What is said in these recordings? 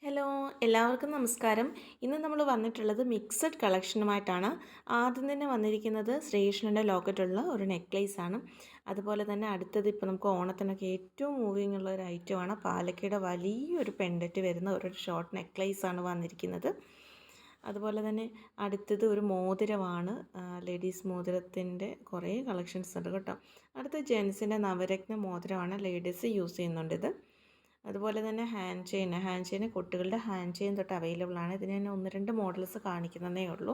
Hello, എല്ലാവർക്കും നമസ്കാരം. ഇന്ന് നമ്മൾ വന്നിട്ടുള്ളത് മിക്സഡ് കളക്ഷനുമായിട്ടാണ്. ആദ്യം തന്നെ വന്നിരിക്കുന്നത് ശ്രീകൃഷ്ണൻ്റെ ലോക്കറ്റുള്ള ഒരു നെക്ലേസ് ആണ്. അതുപോലെ തന്നെ അടുത്തത് ഇപ്പോൾ നമുക്ക് ഓണത്തിനൊക്കെ ഏറ്റവും മൂവിങ് ഉള്ള ഒരു ഐറ്റമാണ്. പാലക്കയുടെ വലിയൊരു പെൻഡൻറ്റ് വരുന്ന ഒരു ഷോർട്ട് നെക്ലേസ് ആണ് വന്നിരിക്കുന്നത്. അതുപോലെ തന്നെ അടുത്തത് ഒരു മോതിരമാണ്. ലേഡീസ് മോതിരത്തിൻ്റെ കുറേ കളക്ഷൻസ് ഉണ്ട് കേട്ടോ. അടുത്ത ജെൻസിൻ്റെ നവരത്ന മോതിരമാണ്. ലേഡീസ് യൂസ് ചെയ്യുന്നുണ്ട് ഇത്. അതുപോലെ തന്നെ ഹാൻഡ് ചെയിൻ കുട്ടികളുടെ ഹാൻഡ് ചെയിൻ തൊട്ട് അവൈലബിൾ ആണ്. ഇതിന് ഞാൻ 1-2 മോഡൽസ് കാണിക്കുന്നതേ ഉള്ളൂ.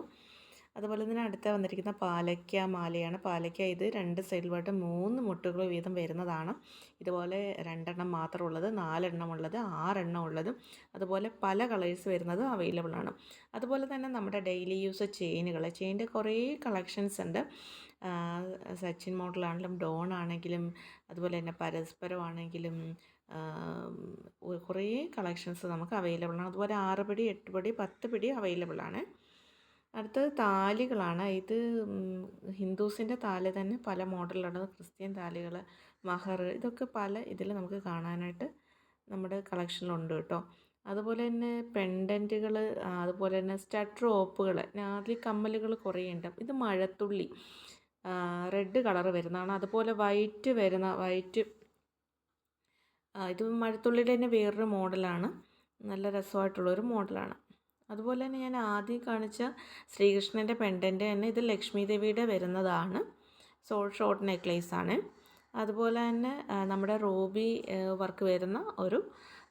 അതുപോലെ തന്നെ അടുത്ത വന്നിരിക്കുന്ന പാലക്ക മാലയാണ്. പാലക്ക ഇത് 2 സൈഡിലുമായിട്ട് 3 മുട്ടുകൾ വീതം വരുന്നതാണ്. ഇതുപോലെ 2 എണ്ണം മാത്രമുള്ളത്, 4 എണ്ണം ഉള്ളത്, 6 എണ്ണം ഉള്ളതും അതുപോലെ പല കളേഴ്സ് വരുന്നത് അവൈലബിൾ ആണ്. അതുപോലെ തന്നെ നമ്മുടെ ഡെയിലി യൂസ് ചെയിൻ്റെ കുറേ കളക്ഷൻസ് ഉണ്ട്. സച്ചിൻ മോഡലാണെങ്കിലും ഡോൺ ആണെങ്കിലും അതുപോലെ തന്നെ പരസ്പരമാണെങ്കിലും കുറേ കളക്ഷൻസ് നമുക്ക് അവൈലബിൾ ആണ്. അതുപോലെ 6 പിടി, 8 പിടി, 10 പിടി അവൈലബിൾ ആണ്. അടുത്തത് താലികളാണ്. ഇത് ഹിന്ദൂസിൻ്റെ താലി തന്നെ പല മോഡലുള്ളത്, ക്രിസ്ത്യൻ താലികൾ, മഹർ, ഇതൊക്കെ പല ഇതിൽ നമുക്ക് കാണാനായിട്ട് നമ്മുടെ കളക്ഷനിലുണ്ട് കേട്ടോ. അതുപോലെ തന്നെ പെൻഡൻറ്റുകൾ, അതുപോലെ തന്നെ സ്റ്റഡ് റോപ്പുകൾ, നാദി കമ്മലുകൾ കുറേ ഉണ്ട്. ഇത് മഴത്തുള്ളി റെഡ് കളർ വരുന്നതാണ്. അതുപോലെ വൈറ്റ് ഇത് മഴത്തുള്ളിയുടെ തന്നെ വേറൊരു മോഡലാണ്. നല്ല രസമായിട്ടുള്ളൊരു മോഡലാണ്. അതുപോലെ തന്നെ ഞാൻ ആദ്യം കാണിച്ച ശ്രീകൃഷ്ണൻ്റെ പെൻഡൻറ്റ് തന്നെ ഇത് ലക്ഷ്മി ദേവിയുടെ വരുന്നതാണ്. ഷോർട്ട് നെക്ലേസ് ആണ്. അതുപോലെ തന്നെ നമ്മുടെ റൂബി വർക്ക് വരുന്ന ഒരു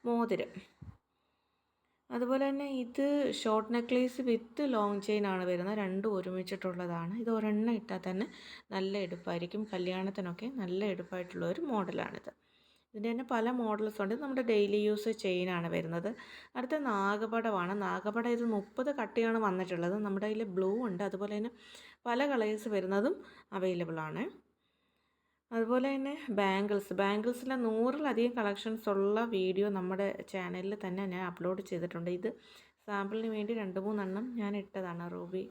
മോതിരം. അതുപോലെ തന്നെ ഇത് short necklace with long chain ആണ് വരുന്നത്. രണ്ടും ഒരുമിച്ചിട്ടുള്ളതാണ്. ഇത് ഒരെണ്ണം ഇട്ടാൽ തന്നെ നല്ല എടുപ്പായിരിക്കും. കല്യാണത്തിനൊക്കെ നല്ല എടുപ്പായിട്ടുള്ള ഒരു മോഡലാണിത്. ഇതിൻ്റെ തന്നെ പല മോഡൽസ് ഉണ്ട്. നമ്മുടെ ഡെയിലി യൂസ് ചെയിനാണ് വരുന്നത്. അടുത്ത നാഗപടമാണ്. നാഗപട ഇത് 30 കട്ടിയാണ് വന്നിട്ടുള്ളത്. നമ്മുടെ കയ്യിൽ ബ്ലൂ ഉണ്ട്. അതുപോലെ തന്നെ പല കളേഴ്സ് വരുന്നതും അവൈലബിൾ ആണ്. അതുപോലെ തന്നെ ബാംഗിൾസിൽ 100-ലധികം കളക്ഷൻസ് ഉള്ള വീഡിയോ നമ്മുടെ ചാനലിൽ തന്നെ ഞാൻ അപ്ലോഡ് ചെയ്തിട്ടുണ്ട്. ഇത് സാമ്പിളിന് വേണ്ടി 2-3 എണ്ണം ഞാൻ ഇട്ടതാണ്. റൂബി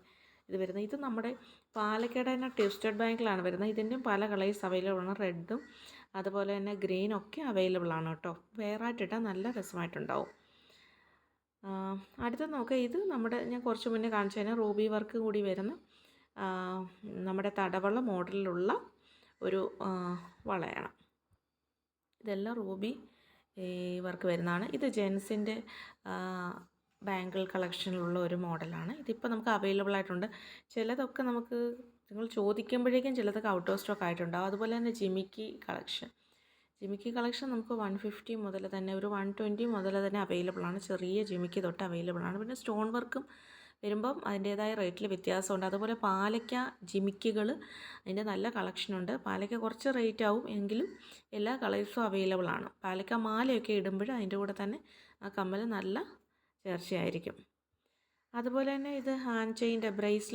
ഇത് വരുന്നത്. ഇത് നമ്മുടെ പാലക്കാട് തന്നെ ട്വിസ്റ്റഡ് ബാങ്കിലാണ് വരുന്നത്. ഇതിൻ്റെയും പല കളേഴ്സ് അവൈലബിൾ ആണ്. റെഡും അതുപോലെ തന്നെ ഗ്രീനൊക്കെ അവൈലബിൾ ആണ് കേട്ടോ. വേറെ ആയിട്ടിട്ടാൽ നല്ല രസമായിട്ടുണ്ടാവും. അടുത്ത നോക്കുക. ഇത് ഞാൻ കുറച്ച് മുന്നേ കാണിച്ചു തന്നെ റൂബി വർക്ക് കൂടി വരുന്ന നമ്മുടെ തടവള മോഡലിലുള്ള ഒരു വളയാണ്. ഇതെല്ലാം റൂബി വർക്ക് വരുന്നതാണ്. ഇത് ജെൻസിൻ്റെ ബാങ്കിൾ കളക്ഷനിലുള്ള ഒരു മോഡലാണ്. ഇതിപ്പോൾ നമുക്ക് അവൈലബിൾ ആയിട്ടുണ്ട്. ചിലതൊക്കെ നമുക്ക് നിങ്ങൾ ചോദിക്കുമ്പോഴേക്കും ചിലതൊക്കെ ഔട്ട് ഓഫ് സ്റ്റോക്ക് ആയിട്ടുണ്ടാവും. അതുപോലെ തന്നെ ജിമിക്കി കളക്ഷൻ നമുക്ക് 150 മുതൽ തന്നെ ഒരു 120 മുതൽ തന്നെ അവൈലബിൾ ആണ്. ചെറിയ ജിമിക്കി തൊട്ട് അവൈലബിൾ ആണ്. പിന്നെ സ്റ്റോൺ വർക്കും വരുമ്പം അതിൻ്റേതായ റേറ്റിൽ വ്യത്യാസമുണ്ട്. അതുപോലെ പാലക്ക ജിമിക്കികൾ അതിൻ്റെ നല്ല കളക്ഷനുണ്ട്. പാലക്ക കുറച്ച് റേറ്റ് ആവും എങ്കിലും എല്ലാ കളേഴ്സും അവൈലബിൾ ആണ്. പാലക്ക മാലയൊക്കെ ഇടുമ്പോൾ അതിൻ്റെ കൂടെ തന്നെ ആ കമ്മൽ നല്ല ചേർച്ചയായിരിക്കും. അതുപോലെ തന്നെ ഇത് ഹാൻഡ് ചെയിൻ്റെ ബ്രേസ്ലെറ്റ്